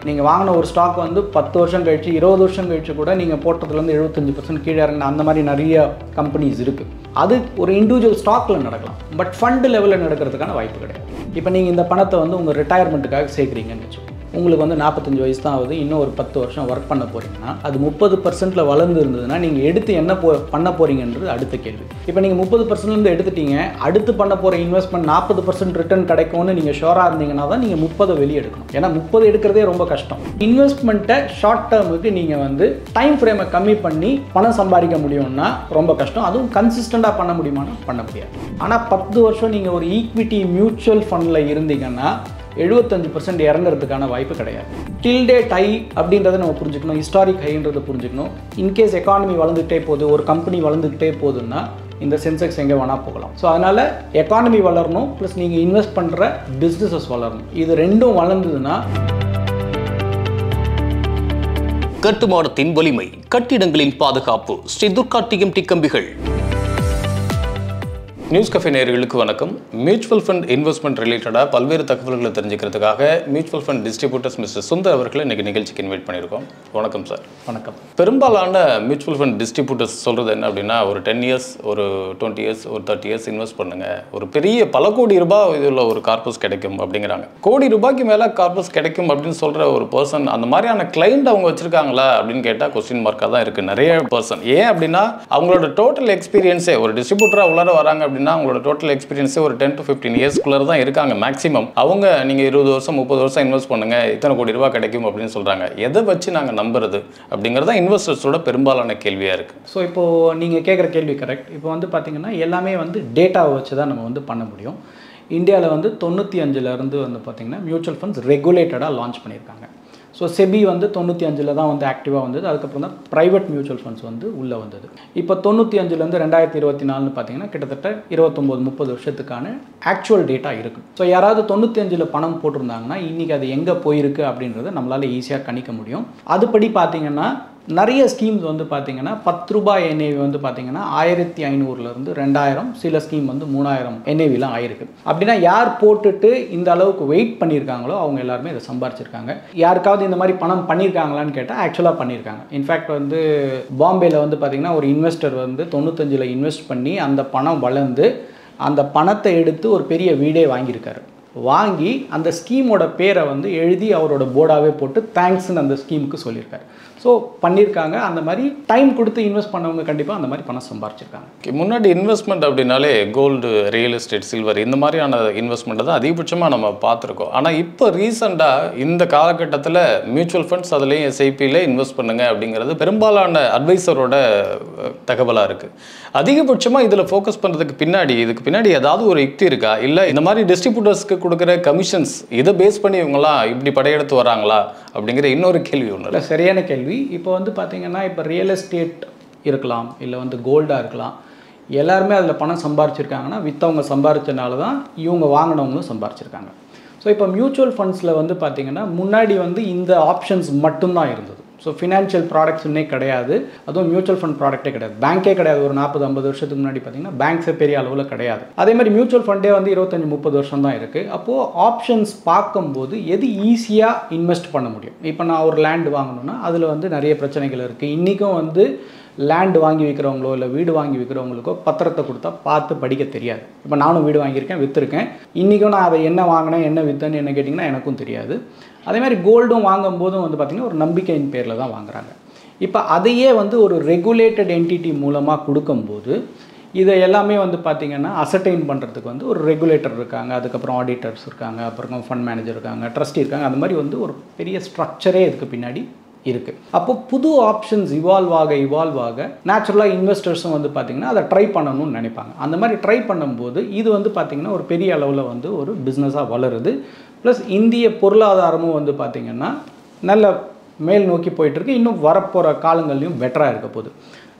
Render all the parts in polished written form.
நீங்கள் வாங்கின ஒரு ஸ்டாக் வந்து 10 வருஷம் கழிச்சு 20 வருஷம் கழிச்சு கூட நீங்கள் போட்டதுலேருந்து 75% கீழே இறங்கின அந்த மாதிரி நிறைய கம்பெனிஸ் இருக்குது. அது ஒரு இண்டிவிஜுவல் ஸ்டாக்கில் நடக்கலாம், பட் ஃபண்டு லெவலில் நடக்கிறதுக்கான வாய்ப்பு கிடையாது. இப்போ நீங்கள் இந்த பணத்தை வந்து உங்கள் ரிட்டையர்மெண்ட்டுக்காக சேர்க்குறீங்கன்னு வச்சுக்கோங்க. உங்களுக்கு வந்து 45 வயசு தான் ஆகுது, இன்னும் ஒரு 10 வருஷம் ஒர்க் பண்ண போகிறீங்கன்னா அது 30%ல் வளர்ந்து இருந்ததுன்னா நீங்கள் எடுத்து என்ன பண்ண போகிறீங்கன்றது அடுத்த கேள்வி. இப்போ நீங்கள் 30%லேருந்து எடுத்துட்டீங்க, அடுத்து பண்ண போகிற இன்வெஸ்ட்மெண்ட் 40% ரிட்டர்ன் கிடைக்கும்னு நீங்கள் ஷோராக இருந்தீங்கன்னா தான் நீங்கள் 30 வெளியே எடுக்கணும். ஏன்னா 30 எடுக்கிறதே ரொம்ப கஷ்டம். இன்வெஸ்ட்மெண்ட்டை ஷார்ட் டேர்முக்கு நீங்கள் வந்து டைம் ஃப்ரேமை கம்மி பண்ணி பணம் சம்பாதிக்க முடியும்னா ரொம்ப கஷ்டம். அதுவும் கன்சிஸ்டண்ட்டாக பண்ண முடியுமானா பண்ண முடியாது. ஆனால் 10 வருஷம் நீங்கள் ஒரு ஈக்விட்டி மியூச்சுவல் ஃபண்டில் இருந்தீங்கன்னா 75% இறங்குறதுக்கான வாய்ப்பு கிடையாது. டில் டேட் ஹை அப்படின்றத நம்ம புரிஞ்சுக்கணும், ஹிஸ்டாரிக் ஹைன்றதை புரிஞ்சுக்கணும். இன்கேஸ் எக்கானமி வளர்ந்துகிட்டே போகுது, ஒரு கம்பெனி வளர்ந்துக்கிட்டே போகுதுன்னா இந்த சென்செக்ஸ் எங்கே வேணால் போகலாம். ஸோ அதனால் எக்கானமி வளரணும், ப்ளஸ் நீங்கள் இன்வெஸ்ட் பண்ணுற பிஸ்னஸஸ் வளரணும். இது ரெண்டும் வளர்ந்ததுன்னா கட்டுமானத்தின் வலிமை, கட்டிடங்களின் பாதுகாப்பு. ஸ்ரீ துர்கா டிஎம்டி கம்பிகள். நியூஸ் கஃபே நேயர்களுக்கு வணக்கம். மியூச்சுவல் ஃபண்ட் இன்வெஸ்ட்மெண்ட் ரிலேட்டடாக பல்வேறு தகவல்களை தெரிஞ்சுக்கிறதுக்காக mutual fund distributors mister Sundar அவர்களை இன்றைக்கி நிகழ்ச்சிக்கு இன்வைட் பண்ணியிருக்கோம். வணக்கம் சார். வணக்கம். பெரும்பாலான மியூச்சுவல் ஃபண்ட் டிஸ்ட்ரிபியூட்டர்ஸ் சொல்கிறது என்ன அப்படின்னா, ஒரு 10 இயர்ஸ், ஒரு 20 இயர்ஸ், ஒரு 30 இயர்ஸ் இன்வெஸ்ட் பண்ணுங்கள், ஒரு பெரிய பல கோடி ரூபாய் இதில் ஒரு கார்பஸ் கிடைக்கும் அப்படிங்கிறாங்க. கோடி ரூபாய்க்கு மேலே கார்பஸ் கிடைக்கும் அப்படின்னு சொல்கிற ஒரு பர்சன் அந்த மாதிரியான கிளைண்ட் அவங்க வச்சுருக்காங்களா அப்படின்னு கேட்டால் கொஸ்டின் மார்க்காக தான் இருக்குது நிறைய பர்சன். ஏன் அப்படின்னா அவங்களோட டோட்டல் எக்ஸ்பீரியன்ஸே ஒரு டிஸ்ட்ரிபியூட்டராக உள்ளார வராங்க அப்படின்னா அவங்களோட டோட்டல் எக்ஸ்பீரியன்ஸே ஒரு 10 to 15 இயர்ஸ்க்குள்ளே தான் இருக்காங்க மேக்ஸிமம். அவங்க நீங்கள் 20 வருஷம் 30 வருஷம் இன்வெஸ்ட் பண்ணுங்க, இத்தனை கோடி ரூபாய் கிடைக்கும் அப்படின்னு சொல்கிறாங்க. எதை வச்சு நாங்கள் நம்புறது அப்படிங்கிறதா இன்வெஸ்டர்ஸோட பெரும்பாலான கேள்வியாக இருக்குது. ஸோ இப்போது நீங்கள் கேட்குற கேள்வி கரெக்ட். இப்போ வந்து பார்த்திங்கன்னா எல்லாமே வந்து டேட்டாவை வச்சு தான் நம்ம வந்து பண்ண முடியும். இந்தியாவில் வந்து 95லேருந்து வந்து பார்த்திங்கன்னா மியூச்சுவல் ஃபண்ட்ஸ் ரெகுலேட்டடாக லான்ச் பண்ணியிருக்காங்க. ஸோ செபி வந்து 95ல் தான் வந்து ஆக்டிவாக வந்தது. அதுக்கப்புறம் தான் ப்ரைவேட் மியூச்சுவல் ஃபண்ட்ஸ் வந்து உள்ளே வந்தது. இப்போ 95லேருந்து 2024 பார்த்தீங்கன்னா கிட்டத்தட்ட 29-30 வருஷத்துக்கான ஆக்சுவல் டேட்டா இருக்குது. ஸோ யாராவது 95ல் பணம் போட்டிருந்தாங்கன்னா இன்றைக்கி அது எங்கே போயிருக்கு அப்படின்றத நம்மளால் ஈஸியாக கணிக்க முடியும். அதுபடி பார்த்திங்கன்னா நிறைய ஸ்கீம்ஸ் வந்து பார்த்திங்கன்னா 10 ரூபாய் என்ஏவி வந்து பார்த்திங்கன்னா 1500லேருந்து 2000, சில ஸ்கீம் வந்து 3000 என்ஏவிலாம் ஆயிருக்கு. அப்படின்னா யார் போட்டுட்டு இந்த அளவுக்கு வெயிட் பண்ணியிருக்காங்களோ அவங்க எல்லாருமே இதை சம்பாரிச்சிருக்காங்க. யாருக்காவது இந்த மாதிரி பணம் பண்ணியிருக்காங்களான்னு கேட்டால் ஆக்சுவலாக பண்ணியிருக்காங்க. இன்ஃபேக்ட் வந்து பாம்பேயில் வந்து பார்த்திங்கன்னா ஒரு இன்வெஸ்டர் வந்து 95ல் இன்வெஸ்ட் பண்ணி அந்த பணம் வளர்ந்து அந்த பணத்தை எடுத்து ஒரு பெரிய வீடே வாங்கியிருக்காரு. வாங்கி அந்த ஸ்கீமோட பேரை வந்து எழுதி அவரோட போர்டாகவே போட்டு தேங்க்ஸ்ன்னு அந்த ஸ்கீமுக்கு சொல்லியிருக்காரு. ஸோ பண்ணியிருக்காங்க. அந்த மாதிரி டைம் கொடுத்து இன்வெஸ்ட் பண்ணவங்க கண்டிப்பாக அந்த மாதிரி பணம் சம்பாரிச்சிருக்காங்க. முன்னாடி இன்வெஸ்ட்மெண்ட் அப்படின்னாலே கோல்டு, ரியல் எஸ்டேட், சில்வர் இந்த மாதிரியான இன்வெஸ்ட்மெண்ட்டை தான் அதிகபட்சமாக நம்ம பார்த்துருக்கோம். ஆனால் இப்போ ரீசெண்டாக இந்த காலகட்டத்தில் மியூச்சுவல் ஃபண்ட்ஸ் அதுலேயும் எஸ்ஐபியில் இன்வெஸ்ட் பண்ணுங்க அப்படிங்கிறது பெரும்பாலான அட்வைசரோட தகவலாக இருக்குது. அதிகபட்சமாக இதில் ஃபோக்கஸ் பண்ணுறதுக்கு பின்னாடி இதுக்கு பின்னாடி ஏதாவது ஒரு யுக்தி இருக்கா? இல்லை இந்த மாதிரி டிஸ்ட்ரிபியூட்டர்ஸ்க்கு கொடுக்குற கமிஷன்ஸ் இதை பேஸ் பண்ணி இவங்களாம் இப்படி படையெடுத்து வராங்களா அப்படிங்கிற இன்னொரு கேள்வி ஒன்று இல்லை. சரியான கேள்வி. இப்போ வந்து பார்த்திங்கன்னா இப்போ ரியல் எஸ்டேட் இருக்கலாம், இல்லை வந்து கோல்டாக இருக்கலாம், எல்லாருமே அதில் பணம் சம்பாரிச்சிருக்காங்கன்னா விற்றவங்க சம்பாரிச்சனால தான் இவங்க வாங்கினவங்களும் சம்பாரிச்சிருக்காங்க. ஸோ இப்போ மியூச்சுவல் ஃபண்ட்ஸில் வந்து பார்த்திங்கன்னா முன்னாடி வந்து இந்த ஆப்ஷன்ஸ் மட்டும்தான் இருந்தது. ஸோ ஃபினான்ஷியல் ப்ராடக்ட்ஸ்ன்னே கிடையாது, அதுவும் மியூச்சுவல் ஃபண்ட் ப்ராடக்ட்டே கிடையாது, பேங்க்கே கிடையாது. ஒரு 40-50 வருஷத்துக்கு முன்னாடி பார்த்திங்கன்னா பேங்க்ஸே பெரிய அளவில் கிடையாது. அதே மாதிரி மியூச்சுவல் ஃபண்டே வந்து 25-30 வருஷம் தான் இருக்குது. அப்போது ஆப்ஷன்ஸ் பார்க்கும்போது எது ஈஸியாக இன்வெஸ்ட் பண்ண முடியும். இப்போ நான் ஒரு லேண்ட் வாங்கணுன்னா அதில் வந்து நிறைய பிரச்சனைகள் இருக்குது. இன்றைக்கும் வந்து லேண்ட் வாங்கி விற்கிறவங்களோ இல்லை வீடு வாங்கி விற்கிறவங்களுக்கோ பத்திரத்தை கொடுத்தா பார்த்து படிக்க தெரியாது. இப்போ நானும் வீடு வாங்கியிருக்கேன், விற்றுருக்கேன். இன்றைக்கும் நான் அதை என்ன வாங்கினேன், என்ன விற்றேன்னு என்ன கேட்டிங்கன்னா எனக்கும் தெரியாது. அதே மாதிரி கோல்டும் வாங்கும்போதும் வந்து பார்த்திங்கன்னா ஒரு நம்பிக்கையின் பேரில் தான் வாங்குறாங்க. இப்போ அதையே வந்து ஒரு ரெகுலேட்டட் என்டிட்டி மூலமாக கொடுக்கும்போது இதை எல்லாமே வந்து பார்த்திங்கன்னா அசர்டைன் பண்ணுறதுக்கு வந்து ஒரு ரெகுலேட்டர் இருக்காங்க, அதுக்கப்புறம் ஆடிட்டர்ஸ் இருக்காங்க, அப்புறம் ஃபண்ட் மேனேஜர் இருக்காங்க, ட்ரஸ்டி இருக்காங்க. அந்த மாதிரி வந்து ஒரு பெரிய ஸ்ட்ரக்சரே இதுக்கு பின்னாடி இருக்குது. அப்போ புது ஆப்ஷன்ஸ் இவால்வ் ஆக நேச்சுரலாக இன்வெஸ்டர்ஸும் வந்து பார்த்திங்கன்னா அதை ட்ரை பண்ணணும்னு நினைப்பாங்க. அந்த மாதிரி ட்ரை பண்ணும்போது இது வந்து பார்த்திங்கன்னா ஒரு பெரிய அளவில் வந்து ஒரு பிஸ்னஸாக வளருது. ப்ளஸ் இந்திய பொருளாதாரமும் வந்து பார்த்திங்கன்னா நல்ல மேல் நோக்கி போயிட்டுருக்கு. இன்னும் வரப்போகிற காலங்கள்லையும் பெட்டராக இருக்க போகுது.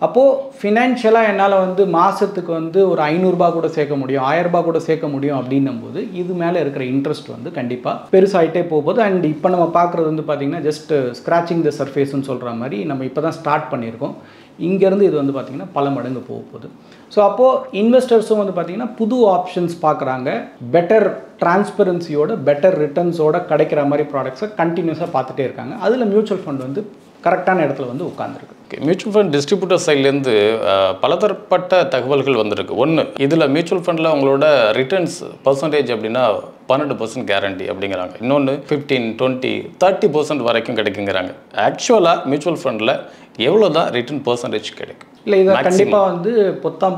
அப்போது ஃபினான்ஷியலாக என்னால் வந்து மாதத்துக்கு வந்து ஒரு 500 ரூபாய் கூட சேர்க்க முடியும், 1000 ரூபாய் கூட சேர்க்க முடியும் அப்படின்னும் போது இது மேலே இருக்கிற இன்ட்ரெஸ்ட் வந்து கண்டிப்பாக பெருசாகிட்டே போகுது. அண்ட் இப்போ நம்ம பார்க்குறது வந்து பார்த்திங்கன்னா ஜஸ்ட் ஸ்க்ராச்சிங் த சர்ஃபேஸ்ன்னு சொல்கிற மாதிரி நம்ம இப்போ தான் ஸ்டார்ட் பண்ணியிருக்கோம். இங்கேருந்து இது வந்து பார்த்திங்கன்னா பல மடங்கு போக போகுது. ஸோ அப்போது இன்வெஸ்டர்ஸும் வந்து பார்த்திங்கன்னா புது ஆப்ஷன்ஸ் பார்க்குறாங்க, பெட்டர் டிரான்ஸ்பரன்சியோட பெட்டர் ரிட்டர்ன்ஸோட கிடைக்கிற மாதிரி ப்ராடக்ட்ஸை கண்டினியூஸாக பார்த்துட்டே இருக்காங்க. அதில் மியூச்சுவல் ஃபண்ட் வந்து கரெக்டான இடத்துல வந்து உட்காந்துருக்கு. மியூச்சுவல் ஃபண்ட் டிஸ்ட்ரிபியூட்டர் சைட்லேருந்து பலதரப்பட்ட தகவல்கள் வந்திருக்கு. ஒன்று, இதில் மியூச்சுவல் ஃபண்டில் உங்களோட ரிட்டர்ன்ஸ் பர்சன்டேஜ் அப்படின்னா 12% கேரண்டி அப்படிங்கிறாங்க. இன்னொன்று 15, 20, 30% வரைக்கும் கிடைக்குங்கிறாங்க. ஆக்சுவலாக மியூச்சுவல் ஃபண்டில் எவ்வளோ தான் ரிட்டர்ன் பர்சன்டேஜ் கிடைக்கும்? இல்லை, இதை கண்டிப்பாக வந்து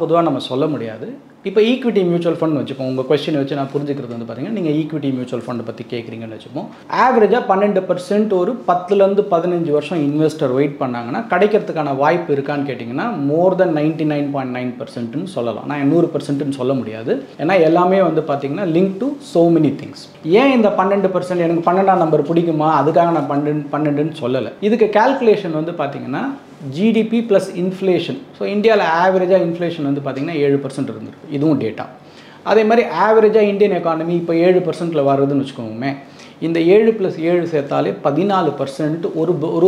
பொதுவாக நம்ம சொல்ல முடியாது. இப்போ ஈக்விட்டி மியூச்சுவல் ஃபண்ட் வச்சுப்போம். உங்கள் கொஸ்டின் வச்சு நான் புரிஞ்சுக்கிறது வந்து பார்த்தீங்கன்னா, நீங்கள் ஈக்விட்டி மியூச்சுவல் ஃபண்டை பற்றி கேட்குறீங்கன்னு வச்சுப்போம். ஆவரேஜாக 12% ஒரு 10லேருந்து 15 வருஷம் இன்வெஸ்டர் வெயிட் பண்ணாங்கன்னா கிடைக்கிறதுக்கான வாய்ப்பு இருக்கான்னு கேட்டிங்கன்னா மோர் தென் 99.9%ன்னு சொல்லலாம். நான் 100%ன்னு சொல்ல முடியாது. ஏன்னா எல்லாமே வந்து பார்த்தீங்கன்னா link to so many things. ஏன் இந்த 12% எனக்கு 12ஆம் நம்பர் பிடிக்குமா அதுக்காக நான் 12ன்னு சொல்லலை. இதுக்கு கால்குலேஷன் வந்து பார்த்தீங்கன்னா ஜிடிபி ப்ளஸ் இன்ஃப்ளேஷன். ஸோ இந்தியாவில் ஆவரேஜாக இன்ஃப்ளேஷன் வந்து பார்த்திங்கன்னா 7% இருந்திருக்கு. இதுவும் டேட்டா. அதே மாதிரி ஆவரேஜாக இந்தியன் எக்கானமி இப்போ 7%ல் வருதுன்னு வச்சுக்கோங்க. இந்த 7 + 7 சேர்த்தாலே 14%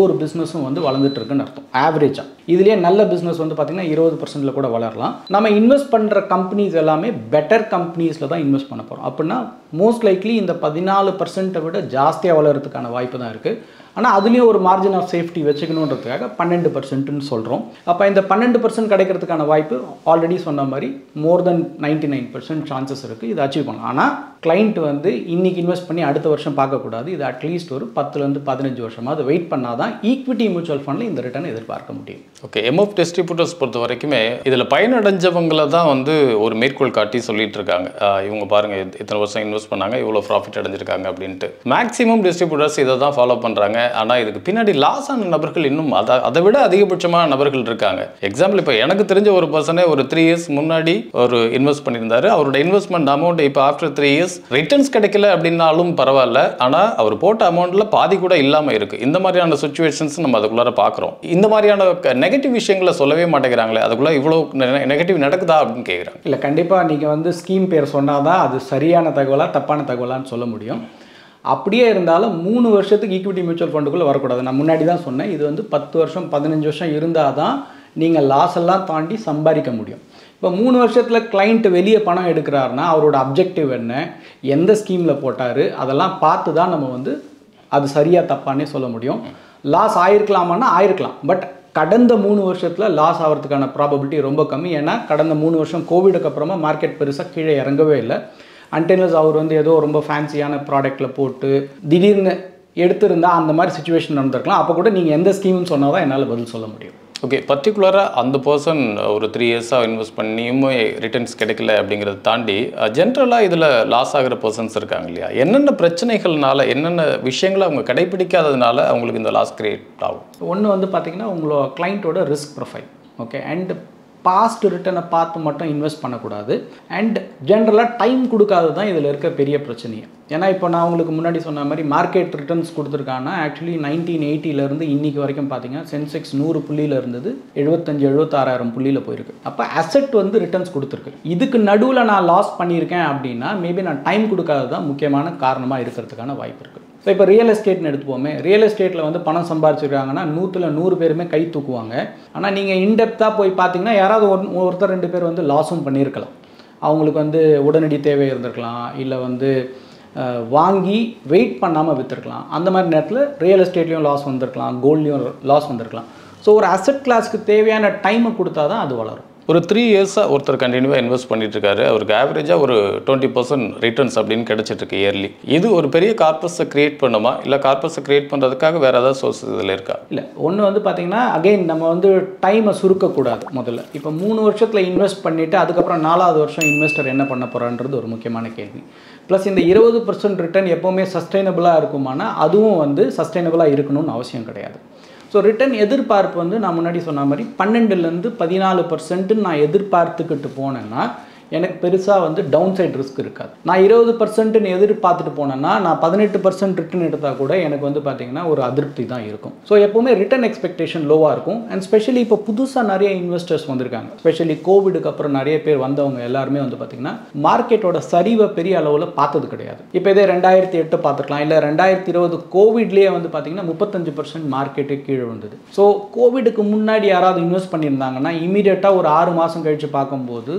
ஒரு பிஸ்னஸும் வந்து வளர்ந்துட்டுருக்குன்னு அர்த்தம் ஆவரேஜாக. இதுலேயே நல்ல பிஸ்னஸ் வந்து பார்த்திங்கன்னா 20%ல் கூட வளரலாம். நம்ம இன்வெஸ்ட் பண்ணுற கம்பெனிஸ் எல்லாமே பெட்டர் கம்பெனிஸில் தான் இன்வெஸ்ட் பண்ண போகிறோம். அப்படின்னா மோஸ்ட் லைக்லி இந்த 14% விட ஜாஸ்தியாக வளர்கிறதுக்கான வாய்ப்பு தான் இருக்குது. ஆனால் அதுலேயும் ஒரு மார்ஜின் ஆஃப் சேஃப்டி வச்சுக்கணுன்றதுக்காக 12%ன்னு சொல்கிறோம். அப்போ இந்த 12% கிடைக்கிறதுக்கான வாய்ப்பு ஆல்ரெடி சொன்ன மாதிரி மோர் தென் 99% சான்சஸ் இருக்குது. இதை அச்சீவ் பண்ணலாம். ஆனால் கிளைண்ட் வந்து இன்றைக்கி இன்வெஸ்ட் பண்ணி அடுத்த வருஷம் பார்க்கக்கூடாது. இது அட்லீஸ்ட் ஒரு 10லேருந்து 15 வருஷமாக அது வெயிட் பண்ணால் தான் ஈக்விட்டி மியூச்சுவல் ஃபண்டில் இந்த ரிட்டர்ன் எதிர்பார்க்க முடியும். ஓகே, எம்எஃப் டிஸ்ட்ரிபியூட்டர்ஸ் பொறுத்த வரைக்குமே இதில் பயனடைஞ்சவங்களை தான் வந்து ஒரு மேற்கோள் காட்டி சொல்லிட்டு இருக்காங்க. இவங்க பாருங்கள் இத்தனை வருஷம் இன்வெஸ்ட் பண்ணாங்க, இவ்வளோ ப்ராஃபிட் அடைஞ்சிருக்காங்க அப்படின்ட்டு. மேக்ஸிமம் டிஸ்ட்ரிபியூட்டர்ஸ் இதை தான் ஃபாலோ பண்ணுறாங்க. ஆனால் இதுக்கு பின்னாடி லாஸ் ஆன நபர்கள் இன்னும் அதை விட அதிகபட்சமான நபர்கள் இருக்காங்க. எக்ஸாம்பிள், இப்போ எனக்கு தெரிஞ்ச ஒரு பர்சனே ஒரு 3 இயர்ஸ் முன்னாடி ஒரு இன்வெஸ்ட் பண்ணியிருந்தாரு. அவரோட இன்வெஸ்ட்மெண்ட் அமௌண்ட் இப்போ ஆஃப்டர் 3 இயர்ஸ் ரிட்டர்ன்ஸ் கிடைக்கல அப்படின்னாலும் பரவாயில்ல, ஆனால் அவர் போட்ட அமௌண்ட்ல பாதி கூட இல்லாமல் இருக்குது. இந்த மாதிரியான சுச்சுவேஷன்ஸ் நம்ம அதுக்குள்ளார பார்க்குறோம். இந்த மாதிரியான நெகட்டிவ் விஷயங்களை சொல்லவே மாட்டேங்கிறாங்களே, அதுக்குள்ளே இவ்வளோ நெகட்டிவ் நடக்குதா அப்படின்னு கேட்குறாங்க. இல்லை, கண்டிப்பாக நீங்கள் வந்து ஸ்கீம் பேர் சொன்னால் தான் அது சரியான தகவலா தப்பான தகவலான்னு சொல்ல முடியும். அப்படியே இருந்தாலும் 3 வருஷத்துக்கு ஈக்விட்டி மியூச்சுவல் ஃபண்டுக்குள்ளே வரக்கூடாது. நான் முன்னாடி தான் சொன்னேன், இது வந்து 10 வருஷம் 15 வருஷம் இருந்தால் தான் நீங்கள் லாஸ் எல்லாம் தாண்டி சம்பாதிக்க முடியும். இப்போ 3 வருஷத்தில் கிளைண்ட் வெளியே பணம் எடுக்கிறாருன்னா அவரோட அப்ஜெக்டிவ் என்ன, எந்த ஸ்கீமில் போட்டார், அதெல்லாம் பார்த்து தான் நம்ம வந்து அது சரியாக தப்பானே சொல்ல முடியும். லாஸ் ஆயிருக்கலாமான்னா ஆயிருக்கலாம். பட் கடந்த 3 வருஷத்தில் லாஸ் ஆகிறதுக்கான ப்ராபபிலிட்டி ரொம்ப கம்மி. ஏன்னா கடந்த 3 வருஷம் கோவிடுக்கு அப்புறமா மார்க்கெட் பெருசாக கீழே இறங்கவே இல்லை. அன்டென்லஸ் அவர் வந்து ஏதோ ரொம்ப ஃபேன்சியான ப்ராடக்ட்டில் போட்டு திடீர்னு எடுத்திருந்தால் அந்த மாதிரி சுச்சுவேஷன் நடந்திருக்கலாம். அப்போ கூட நீங்கள் எந்த ஸ்கீம்னு சொன்னால் தான் என்னால் பதில் சொல்ல முடியும். ஓகே, பர்டிகுலராக அந்த பர்சன் ஒரு 3 இயர்ஸாக இன்வெஸ்ட் பண்ணியும் ரிட்டர்ன்ஸ் கிடைக்கல அப்படிங்கிறத தாண்டி ஜென்ரலாக இதில் லாஸ் ஆகிற பர்சன்ஸ் இருக்காங்க இல்லையா? என்னென்ன பிரச்சனைகள்னால, என்னென்ன விஷயங்களை அவங்க கடைபிடிக்காததுனால அவங்களுக்கு இந்த லாஸ் கிரியேட் ஆகும்? ஒன்று வந்து பார்த்திங்கன்னா உங்களோட கிளைண்ட்டோட risk profile. Okay, and past ரிட்டர்னை பார்த்து மட்டும் இன்வெஸ்ட் பண்ணக்கூடாது. அண்ட் ஜென்ரலாக டைம் கொடுக்காது தான் இதில் இருக்க பெரிய பிரச்சனையே. ஏன்னா இப்போ நான் உங்களுக்கு முன்னாடி சொன்ன மாதிரி மார்க்கெட் ரிட்டர்ன்ஸ் கொடுத்துருக்காங்கன்னா ஆக்சுவலி 1980 இன்றைக்கி வரைக்கும் பார்த்தீங்கன்னா சென்செக்ஸ் 100 புள்ளியில் இருந்தது 75,000-76,000 புள்ளியில் போயிருக்கு. அப்போ அசெட் வந்து ரிட்டர்ன்ஸ் கொடுத்துருக்கு. இதுக்கு நடுவில் நான் லாஸ் பண்ணியிருக்கேன் அப்படின்னா மேபி நான் டைம் கொடுக்காது தான் முக்கியமான காரணமாக இருக்கிறதுக்கான வாய்ப்பு இருக்குது. ஸோ இப்போ ரியல் எஸ்டேட்னு எடுத்துப்போமே, ரியல் எஸ்டேட்டில் வந்து பணம் சம்பாரிச்சிருக்காங்கன்னா 100 பேருமே கை தூக்குவாங்க. ஆனால் நீங்கள் இன்டெப்த்தாக போய் பார்த்தீங்கன்னா யாராவது ஒருத்தர் 2 பேர் வந்து லாஸும் பண்ணியிருக்கலாம். அவங்களுக்கு வந்து உடனடி தேவை இருந்திருக்கலாம், இல்லை வந்து வாங்கி வெயிட் பண்ணாமல் விற்றுருக்கலாம். அந்த மாதிரி நேரத்தில் ரியல் எஸ்டேட்லேயும் லாஸ் வந்திருக்கலாம், கோல்ட்லேயும் லாஸ் வந்திருக்கலாம். ஸோ ஒரு அசெட் கிளாஸ்க்கு தேவையான டைமை கொடுத்தா தான் அது வளரும். ஒரு 3 இயர்ஸாக ஒருத்தர் கண்டினியூவாக இன்வெஸ்ட் பண்ணிட்டு இருக்காரு. அவருக்கு ஆவரேஜாக ஒரு 20% ரிட்டர்ன்ஸ் அப்படின்னு கிடைச்சிட்ருக்கு இயர்லி. இது ஒரு பெரிய கார்பஸை கிரியேட் பண்ணுமா, இல்லை கார்பஸை கிரியேட் பண்ணுறதுக்காக வேறு ஏதாவது சோர்ஸ் இதில் இருக்கா? இல்லை, ஒன்று வந்து பார்த்திங்கன்னா அகெயின் நம்ம வந்து டைமை சுருக்கக்கூடாது. முதல்ல இப்போ 3 வருஷத்தில் இன்வெஸ்ட் பண்ணிவிட்டு அதுக்கப்புறம் 4வது வருஷம் இன்வெஸ்டர் என்ன பண்ண போகிறான்றது ஒரு முக்கியமான கேள்வி. ப்ளஸ் இந்த 20% ரிட்டர்ன் எப்போவுமே சஸ்டைனபிளாக இருக்குமானா அதுவும் வந்து சஸ்டைனபிளாக இருக்கணும்னு அவசியம் கிடையாது. ஸோ ரிட்டர்ன் எதிர்பார்ப்பு வந்து நான் முன்னாடி சொன்ன மாதிரி 12லேருந்து 14% நான் எதிர்பார்த்துக்கிட்டு போனேன்னா எனக்கு பெருசாக வந்து டவுன் சைட் ரிஸ்க் இருக்காது. நான் 20% எதிர்பார்த்துட்டு போனேன்னா நான் 18% ரிட்டர்ன் எடுத்தால் கூட எனக்கு வந்து பார்த்தீங்கன்னா ஒரு அதிருப்தி தான் இருக்கும். ஸோ எப்போவுமே ரிட்டர்ன் எக்ஸ்பெக்டேஷன் லோவாக இருக்கும். அண்ட் ஸ்பெஷலி இப்போ புதுசாக நிறைய இன்வெஸ்டர்ஸ் வந்திருக்காங்க. ஸ்பெஷலி கோவிடுக்கு அப்புறம் நிறைய பேர் வந்தவங்க எல்லாருமே வந்து பார்த்தீங்கன்னா மார்க்கெட்டோட சரிவை பெரிய அளவில் பார்த்தது கிடையாது. இப்போ இதே 2008 பார்த்துக்கலாம், இல்லை 2020 கோவிட்லேயே வந்து பார்த்தீங்கன்னா 35% மார்க்கெட்டே கீழே வந்தது. ஸோ கோவிடுக்கு முன்னாடி யாராவது இன்வெஸ்ட் பண்ணியிருந்தாங்கன்னா இமீடியட்டாக ஒரு 6 மாதம் கழித்து பார்க்கும்போது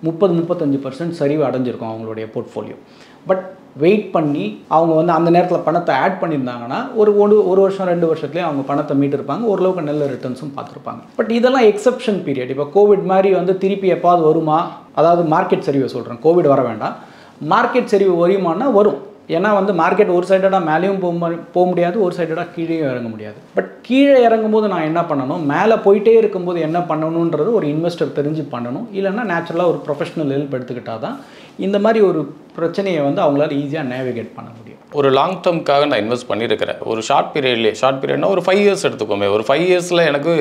30-35% சரிவு அடைஞ்சிருக்கும் அவங்களுடைய போர்ட்ஃபோலியோ. பட் வெயிட் பண்ணி அவங்க வந்து அந்த நேரத்தில் பணத்தை ஆட் பண்ணியிருந்தாங்கன்னா ஒரு வருஷம் 2 வருஷத்துலேயே அவங்க பணத்தை மீட்டிருப்பாங்க, ஓரளவுக்கு நல்ல ரிட்டர்ன்ஸும் பார்த்துருப்பாங்க. பட் இதெல்லாம் எக்ஸப்ஷன் பீரியட். இப்போ கோவிட் மாதிரி வந்து திருப்பி எப்பாவது வருமா, அதாவது மார்க்கெட் சரிவை சொல்கிறேன், கோவிட் வர வேண்டாம், மார்க்கெட் சரிவு வருமானா வரும். ஏன்னா வந்து மார்க்கெட் ஒரு சைடடாக மேலேயும் போக முடியாது, ஒரு சைடடாக கீழேயும் இறங்க முடியாது. பட் கீழே இறங்கும் போது நான் என்ன பண்ணணும், மேலே போயிட்டே இருக்கும்போது என்ன பண்ணணுன்றது ஒரு இன்வெஸ்டர் தெரிஞ்சு பண்ணணும். இல்லைன்னா நேச்சுரலாக ஒரு ப்ரொஃபஷனல் ஹெல்ப் எடுத்துக்கிட்டால் தான் இந்த மாதிரி ஒரு பிரச்சனையை வந்து அவங்களால ஈஸியாக நேவிகேட் பண்ண முடியும். ஒரு லாங் டேர்முக்காக நான் இன்வெஸ்ட் பண்ணியிருக்கிறேன். ஒரு ஷார்ட் பீரியட்னா ஒரு 5 இயர்ஸ் எடுத்துக்கோமே. ஒரு 5 இயர்ஸில் எனக்கு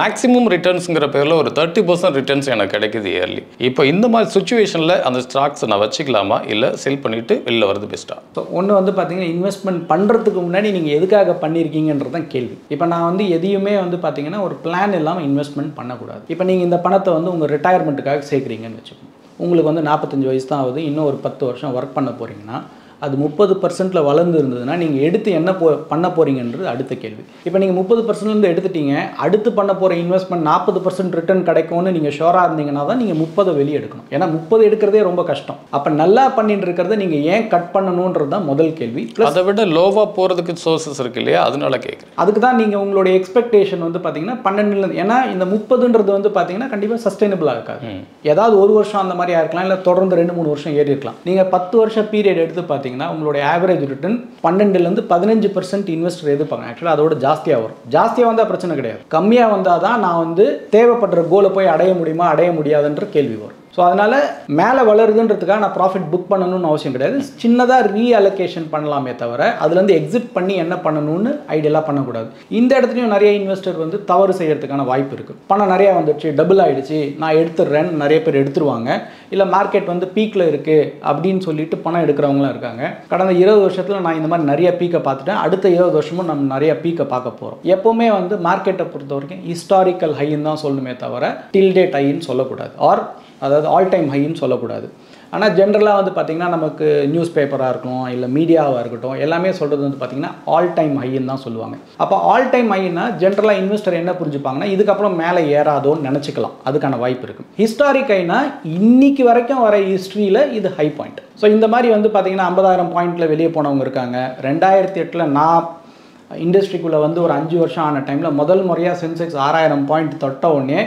மேக்ஸிமம் ரிட்டர்ன்ஸுங்கிற பேரில் ஒரு 30% ரிட்டர்ன்ஸ் எனக்கு கிடைக்குது இயர்லி. இப்போ இந்த மாதிரி சுச்சுவேஷனில் அந்த ஸ்டாக்ஸ் நான் வச்சுக்கலாமா, இல்லை செல் பண்ணிவிட்டு வெளில வரது பெஸ்ட்டாக? ஸோ ஒன்று வந்து பார்த்தீங்கன்னா இன்வெஸ்ட்மெண்ட் பண்ணுறதுக்கு முன்னாடி நீங்கள் எதுக்காக பண்ணியிருக்கீங்கன்றது தான் கேள்வி. இப்போ நான் வந்து எதையுமே வந்து பார்த்தீங்கன்னா ஒரு பிளான் இல்லாமல் இன்வெஸ்ட்மெண்ட் பண்ணக்கூடாது. இப்போ நீங்கள் இந்த பணத்தை வந்து உங்கள் ரிட்டையர்மெண்ட்டுக்காக சேர்க்குறீங்கன்னு வச்சுக்கோங்க. உங்களுக்கு வந்து 45 வயசு தான் ஆகுது, இன்னும் ஒரு 10 வருஷம் ஒர்க் பண்ண போகிறீங்கன்னா அது 30% வளர்ந்து இருந்ததுன்னா நீங்கள் எடுத்து என்ன பண்ண போகிறீங்கன்றது அடுத்த கேள்வி. இப்போ நீங்கள் 30% எடுத்துட்டீங்க, அடுத்து பண்ண போகிற இன்வெஸ்ட்மெண்ட் 40% ரிட்டர்ன் கிடைக்கும்னு நீங்கள் ஷோராக இருந்தீங்கன்னா தான் நீங்கள் 30 வெளியே எடுக்கணும். ஏன்னா 30 எடுக்கிறதே ரொம்ப கஷ்டம். அப்போ நல்லா பண்ணிட்டு இருக்கிறத நீங்கள் ஏன் கட் பண்ணணுன்றது தான் முதல் கேள்வி. அதை விட லோவாக போகிறதுக்கு சோர்சஸ் இருக்கு இல்லையா, அதனால கேட்குறேன். அதுக்கு தான் நீங்கள் உங்களுடைய எக்ஸ்பெக்டேஷன் வந்து பார்த்தீங்கன்னா 12, ஏன்னா இந்த 30ன்றது வந்து பார்த்தீங்கன்னா கண்டிப்பாக சஸ்டைனபிளாக இருக்காது. ஏதாவது ஒரு வருஷம் அந்த மாதிரி இருக்கலாம், இல்லை தொடர்ந்து 2-3 வருஷம் ஏறி இருக்கலாம். நீங்கள் 10 வருஷம் பீரியட் எடுத்து பார்த்தீங்கன்னா உங்களுடைய ஆவரேஜ் ரிட்டர்ன் 12லேருந்து 15% இன்வெஸ்டர் எதிர்ப்பாங்க. ஆக்சுவலாக அதோட ஜாஸ்தியாக வரும். ஜாஸ்தியாக வந்தால் பிரச்சனை கிடையாது, கம்மியாக வந்தால் தான் நான் வந்து தேவைப்படுற கோலை போய் அடைய முடியுமா அடைய முடியாதுன்ற கேள்வி வரும். ஸோ அதனால் மேலே வளருதுன்றதுக்காக நான் ப்ராஃபிட் புக் பண்ணணும்னு அவசியம் கிடையாது. சின்னதாக ரீஅலோகேஷன் பண்ணலாமே தவிர அதுலேருந்து எக்ஸிட் பண்ணி என்ன பண்ணணும்னு ஐடியலாக பண்ணக்கூடாது. இந்த இடத்துலையும் நிறைய இன்வெஸ்டர் வந்து தவறு செய்யறதுக்கான வாய்ப்பு இருக்குது. பணம் நிறையா வந்துடுச்சு, டபுள் ஆகிடுச்சு, நான் எடுத்துடுறேன், நிறைய பேர் எடுத்துருவாங்க. இல்லை மார்க்கெட் வந்து பீக்கில் இருக்குது அப்படின்னு சொல்லிட்டு பணம் எடுக்கிறவங்களாம் இருக்காங்க. கடந்த 20 வருஷத்தில் நான் இந்த மாதிரி நிறைய பீக்கை பார்த்துட்டேன். அடுத்த 20 வருஷமும் நம்ம நிறைய பீக்கை பார்க்க போகிறோம். எப்போவுமே வந்து மார்க்கெட்டை பொறுத்த வரைக்கும் ஹிஸ்டாரிக்கல் ஹைன்னு தான் சொல்லணுமே தவிர டில் டேட் ஹைன்னு சொல்லக்கூடாது, ஆர் அதாவது ஆல் டைம் ஹைன்னு சொல்லக்கூடாது. ஆனால் ஜென்ரலாக வந்து பார்த்திங்கன்னா நமக்கு நியூஸ் பேப்பராக இருக்கட்டும், இல்லை மீடியாவாக இருக்கட்டும், எல்லாமே சொல்கிறது வந்து பார்த்திங்கன்னா ஆல் டைம் ஹைன்னு தான் சொல்லுவாங்க. அப்போ ஆல் டைம் ஹைன்னா ஜென்ரலாக இன்வெஸ்டர் என்ன புரிஞ்சுப்பாங்கன்னா இதுக்கப்புறம் மேலே ஏறாதோன்னு நினச்சிக்கலாம், அதுக்கான வாய்ப்பு இருக்குது. ஹிஸ்டாரிக் ஹைனா இன்னைக்கு வரைக்கும் வர ஹிஸ்ட்ரியில் இது ஹை பாயிண்ட். ஸோ இந்த மாதிரி வந்து பார்த்திங்கன்னா 50,000 பாயிண்டில் வெளியே போனவங்க இருக்காங்க. 2008 நான் இண்டஸ்ட்ரிக்குள்ளே வந்து ஒரு 5 வருஷம் ஆன டைமில் முதல் முறையாக சென்செக்ஸ் 6,000 பாயிண்ட் தொட்ட உடனே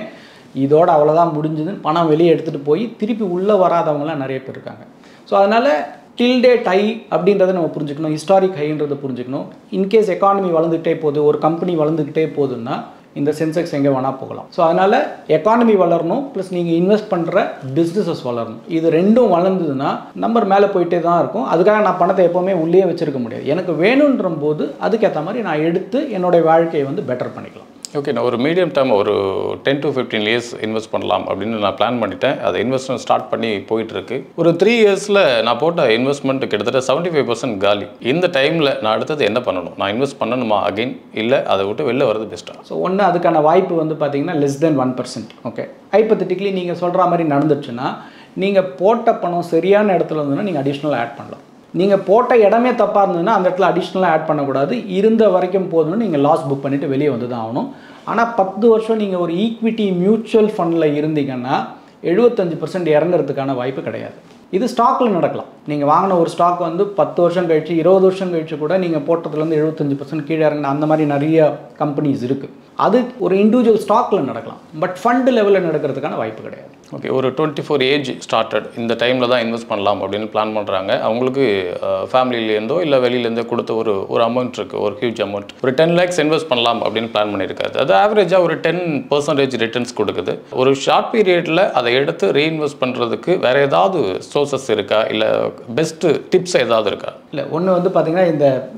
இதோட அவ்வளோதான் முடிஞ்சுதுன்னு பணம் வெளியே எடுத்துகிட்டு போய் திருப்பி உள்ளே வராதவங்களாம் நிறைய பேர் இருக்காங்க. ஸோ அதனால் டில் டேட் ஹை அப்படின்றத நம்ம புரிஞ்சுக்கணும், ஹிஸ்டாரிக் ஹைன்றதை புரிஞ்சுக்கணும். இன்கேஸ் எக்கானமி வளர்ந்துக்கிட்டே போகுது, ஒரு கம்பெனி வளர்ந்துக்கிட்டே போகுதுன்னா இந்த சென்செக்ஸ் எங்கே வேணால் போகலாம். ஸோ அதனால் எக்கானமி வளரணும், ப்ளஸ் நீங்கள் இன்வெஸ்ட் பண்ணுற பிஸ்னஸஸ் வளரணும். இது ரெண்டும் வளர்ந்ததுன்னா நம்பர் மேலே போயிட்டே தான் இருக்கும். அதுக்காக நான் பணத்தை எப்போவுமே உள்ளே வச்சுருக்க முடியாது. எனக்கு வேணுன்ற போது அதுக்கேற்ற மாதிரி நான் எடுத்து என்னுடைய வாழ்க்கையை வந்து பெட்டர் பண்ணிக்கலாம். ஓகே, நான் ஒரு மீடியம் டேர்ம் ஒரு 10 to 15 இயர்ஸ் இன்வெஸ்ட் பண்ணலாம் அப்படின்னு நான் பிளான் பண்ணிட்டேன். அதை இன்வெஸ்ட்மெண்ட் ஸ்டார்ட் பண்ணி போயிட்டுருக்கு. ஒரு 3 இயர்ஸில் நான் போட்ட இன்வெஸ்ட்மெண்ட் கிட்டத்தட்ட 75% காலி. இந்த டைமில் நான் அடுத்தது என்ன பண்ணணும்? நான் இன்வெஸ்ட் பண்ணணுமா அகைன், இல்லை அதை விட்டு வெளில வரது பெஸ்ட்டாக? ஸோ ஒன்று அதுக்கான வாய்ப்பு வந்து பார்த்தீங்கன்னா less than 1%. ஓகே, ஹைப்போதெட்டிக்கலி நீங்கள் சொல்கிற மாதிரி நடந்துச்சுன்னா நீங்கள் போட்ட பணம் சரியான இடத்துல இருந்ததுன்னா நீங்கள் அடிஷ்னலாக ஆட் பண்ணலாம். நீங்கள் போட்ட இடமே தப்பாக இருந்ததுன்னா அந்த இடத்துல அடிஷ்னலாக ஆட் பண்ணக்கூடாது. இருந்த வரைக்கும் போதும்னு நீங்கள் லாஸ் புக் பண்ணிவிட்டு வெளியே வந்து தான் ஆகணும். ஆனால் 10 வருஷம் நீங்கள் ஒரு ஈக்விட்டி மியூச்சுவல் ஃபண்டில் இருந்தீங்கன்னா 75% இறங்குறதுக்கான வாய்ப்பு கிடையாது. இது ஸ்டாக்கில் நடக்கலாம். நீங்கள் வாங்கின ஒரு ஸ்டாக் வந்து 10 வருஷம் கழிச்சு 20 வருஷம் கழிச்சு கூட நீங்கள் போட்டதுலேருந்து 75% கீழே இறங்கின அந்த மாதிரி நிறைய கம்பெனிஸ் இருக்குது. அது ஒரு இண்டிவிஜுவல் ஸ்டாக்கில் நடக்கலாம், பட் ஃபண்டு லெவலில் நடக்கிறதுக்கான வாய்ப்பு கிடையாது. ஓகே, ஒரு 24 ஏஜ் ஸ்டார்டட் இந்த டைமில் தான் இன்வெஸ்ட் பண்ணலாம் அப்படின்னு பிளான் பண்ணுறாங்க. அவங்களுக்கு ஃபேமிலியிலேருந்தோ இல்லை வெளியிலேருந்தோ கொடுத்த ஒரு அமௌண்ட் இருக்குது, ஒரு ஹியூஜ் அமௌண்ட், ஒரு 10 lakhs இன்வெஸ்ட் பண்ணலாம் அப்படின்னு பிளான் பண்ணியிருக்காரு. அது ஆவரேஜாக ஒரு 10% ரிட்டர்ன்ஸ் கொடுக்குது. ஒரு ஷார்ட் பீரியடில் அதை எடுத்து ரீஇன்வெஸ்ட் பண்ணுறதுக்கு வேறு ஏதாவது சோர்சஸ் இருக்கா, இல்லை பெஸ்ட்டு டிப்ஸ் ஏதாவது இருக்கா? இல்லை, ஒன்று வந்து பார்த்திங்கன்னா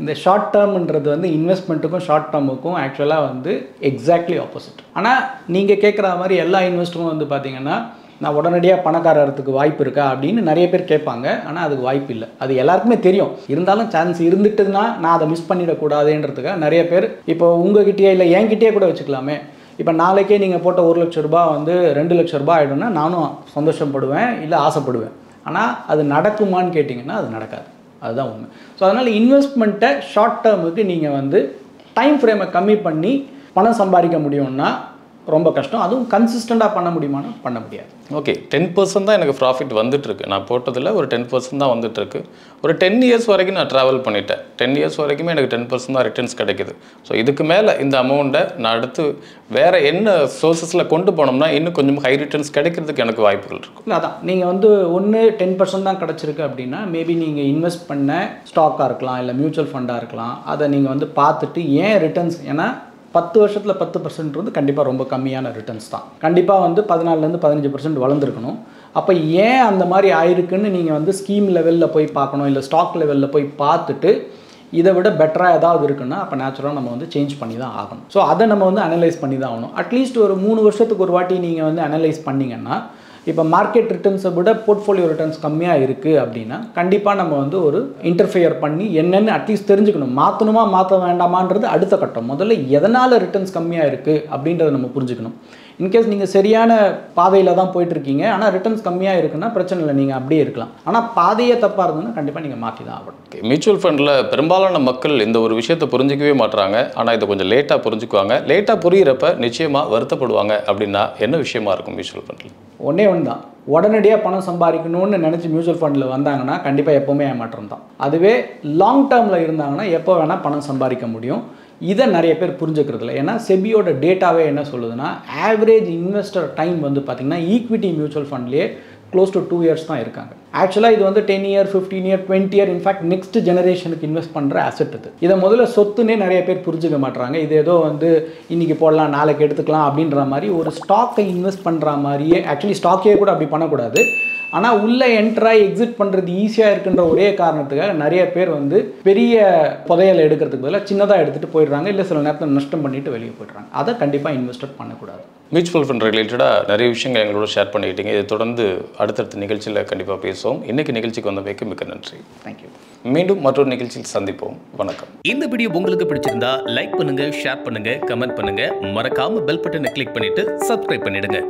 இந்த ஷார்ட் டேர்ம்ன்றது வந்து இன்வெஸ்ட்மெண்ட்டுக்கும் ஷார்ட் டேர்முக்கும் ஆக்சுவலாக வந்து எக்ஸாக்ட்லி ஆப்போசிட். ஆனால் நீங்கள் கேட்குற மாதிரி எல்லா இன்வெஸ்டரும் வந்து பார்த்திங்கன்னா நான் உடனடியாக பணக்காரத்துக்கு வாய்ப்பு இருக்கா அப்படின்னு நிறைய பேர் கேட்பாங்க. ஆனால் அதுக்கு வாய்ப்பு இல்லை. அது எல்லாருக்குமே தெரியும். இருந்தாலும் சான்ஸ் இருந்துட்டுன்னா நான் அதை மிஸ் பண்ணிடக்கூடாதுன்றதுக்காக நிறைய பேர் இப்போ உங்ககிட்டயே இல்லை என்கிட்டயே கூட வச்சுக்கலாமே. இப்போ நாளைக்கே நீங்கள் போட்ட 1 லட்ச ரூபாய் வந்து 2 லட்ச ரூபாய் ஆகிடும்னா நானும் சந்தோஷப்படுவேன், இல்லை ஆசைப்படுவேன். ஆனால் அது நடக்குமான்னு கேட்டிங்கன்னா அது நடக்காது. அதுதான் உண்மை. ஸோ அதனால் இன்வெஸ்ட்மெண்ட்டை ஷார்ட் டேர்முக்கு நீங்கள் வந்து டைம் ஃப்ரேமை கம்மி பண்ணி பணம் சம்பாதிக்க முடியும்னா ரொம்ப கஷ்டம். அதுவும் கன்சிஸ்டண்ட்டாக பண்ண முடியுமானா பண்ண முடியாது. ஓகே, 10% தான் எனக்கு ப்ராஃபிட் வந்துட்டுருக்கு. நான் போட்டதில் ஒரு 10% தான் வந்துட்டுருக்கு. ஒரு 10 இயர்ஸ் வரைக்கும் நான் ட்ராவல் பண்ணிட்டேன். 10 இயர்ஸ் வரைக்குமே எனக்கு 10% தான் ரிட்டர்ன்ஸ் கிடைக்குது. ஸோ இதுக்கு மேலே இந்த அமௌண்ட்டை நான் அடுத்து வேறு என்ன சோர்ஸஸில் கொண்டு போனோம்னா இன்னும் கொஞ்சம் ஹை ரிட்டர்ன்ஸ் கிடைக்கிறதுக்கு எனக்கு வாய்ப்புகள் இருக்கும். இல்லை அதான் நீங்கள் வந்து ஒன்று 10% தான் கிடச்சிருக்கு அப்படின்னா மேபி நீங்கள் இன்வெஸ்ட் பண்ண ஸ்டாக்காக இருக்கலாம், இல்லை மியூச்சுவல் ஃபண்டாக இருக்கலாம். அதை நீங்கள் வந்து பார்த்துட்டு ஏன் ரிட்டர்ன்ஸ், ஏன்னா 10 வருஷத்தில் 10% வந்து கண்டிப்பாக ரொம்ப கம்மியான ரிட்டர்ன்ஸ் தான். கண்டிப்பாக வந்து 14% 15% வளர்ந்துருக்கணும். அப்போ ஏன் அந்த மாதிரி ஆயிருக்குன்னு நீங்கள் வந்து ஸ்கீம் லெவலில் போய் பார்க்கணும், இல்லை ஸ்டாக் லெவலில் போய் பார்த்துட்டு இதை விட பெட்டராக ஏதாவது இருக்குன்னா அப்போ நேச்சுரலாக நம்ம வந்து சேஞ்ச் பண்ணி தான் ஆகணும். ஸோ அதை நம்ம வந்து அனலைஸ் பண்ணி தான் ஆகணும். அட்லீஸ்ட் ஒரு 3 வருஷத்துக்கு ஒரு வாட்டி நீங்கள் வந்து அனலைஸ் பண்ணிங்கன்னா இப்போ மார்க்கெட் ரிட்டர்ன்ஸை விட போர்ட்ஃபோலியோ ரிட்டர்ன்ஸ் கம்மியாக இருக்குது அப்படின்னா கண்டிப்பாக நம்ம வந்து ஒரு இன்டர்ஃபியர் பண்ணி என்னென்னு அட்லீஸ்ட் தெரிஞ்சுக்கணும். மாற்றணுமா மாற்ற வேண்டாமான்றது அடுத்த கட்டம். முதல்ல எதனால் ரிட்டர்ன்ஸ் கம்மியாக இருக்குது அப்படின்றத நம்ம புரிஞ்சுக்கணும். இன்கேஸ் நீங்கள் சரியான பாதையில் தான் போயிட்டுருக்கீங்க, ஆனால் ரிட்டர்ன்ஸ் கம்மியாக இருக்குன்னா பிரச்சனை இல்லை, நீங்கள் அப்படியே இருக்கலாம். ஆனால் பாதையே தப்பாக இருந்ததுன்னா கண்டிப்பாக நீங்கள் மாற்றி தான் ஆகணும். மியூச்சுவல் ஃபண்டில் பெரும்பாலான மக்கள் இந்த ஒரு விஷயத்தை புரிஞ்சிக்கவே மாட்டுறாங்க. ஆனால் இதை கொஞ்சம் லேட்டாக புரிஞ்சுக்குவாங்க. லேட்டாக புரிகிறப்ப நிச்சயமாக வருத்தப்படுவாங்க. அப்படின்னா என்ன விஷயமா இருக்கும் மியூச்சுவல் ஃபண்டில்? ஒன்றே ஒன்று தான், உடனடியாக பணம் சம்பாதிக்கணும்னு நினச்சி மியூச்சுவல் ஃபண்டில் வந்தாங்கன்னா கண்டிப்பாக எப்போவுமே ஏமாற்றம் தான். அதுவே லாங் டேர்மில் இருந்தாங்கன்னா எப்போ வேணால் பணம் சம்பாதிக்க முடியும். இதை நிறைய பேர் புரிஞ்சுக்கிறதில்ல. ஏன்னா செபியோட டேட்டாவே என்ன சொல்லுதுன்னா ஆவரேஜ் இன்வெஸ்டர் டைம் வந்து பார்த்திங்கன்னா ஈக்விட்டி மியூச்சுவல் ஃபண்ட்லேயே க்ளோஸ் டு 2 இயர்ஸ் தான் இருக்காங்க. ஆக்சுவலாக இது வந்து 10 year 15 year 20 year in fact next ஜெனரேஷனுக்கு இன்வெஸ்ட் பண்ணுற அசெட் இது. இதை முதல்ல சொத்துன்னே நிறைய பேர் புரிஞ்சுக்க மாட்டுறாங்க. இது ஏதோ வந்து இன்றைக்கி போடலாம் நாளைக்கு எடுத்துக்கலாம் அப்படின்ற மாதிரி ஒரு ஸ்டாக்கை இன்வெஸ்ட் பண்ணுற மாதிரியே. ஆக்சுவலி ஸ்டாக்கே கூட அப்படி பண்ணக்கூடாது. ஆனால் உள்ளே என்ட்ராய் எக்ஸிட் பண்ணுறது ஈஸியாக இருக்குன்ற ஒரே காரணத்துக்காக நிறைய பேர் வந்து பெரிய புதையலை எடுக்கிறதுக்கு பதிலாக சின்னதாக எடுத்துகிட்டு போயிடுறாங்க, இல்லை சில நேரத்தில் நஷ்டம் பண்ணிவிட்டு வெளியே போய்ட்றாங்க. அதை கண்டிப்பாக இன்வெஸ்டர் பண்ணக்கூடாது. மியூச்சுவல் ஃபண்ட் ரிலேட்டடாக நிறைய விஷயங்கள் எங்களோட ஷேர் பண்ணிக்கிட்டீங்க. இதை தொடர்ந்து அடுத்தடுத்த நிகழ்ச்சியில் கண்டிப்பாக பேசுவோம். இன்றைக்கி நிகழ்ச்சிக்கு வந்தமைக்கு மிக்க நன்றி. தேங்க்யூ. மீண்டும் மற்றொரு நிகழ்ச்சியில் சந்திப்போம். வணக்கம். இந்த வீடியோ உங்களுக்கு பிடிச்சிருந்தா லைக் பண்ணுங்க, ஷேர் பண்ணுங்க, கமெண்ட் பண்ணுங்க. மறக்காம பெல் பட்டனை கிளிக் பண்ணிட்டு சப்ஸ்கிரைப் பண்ணிடுங்க.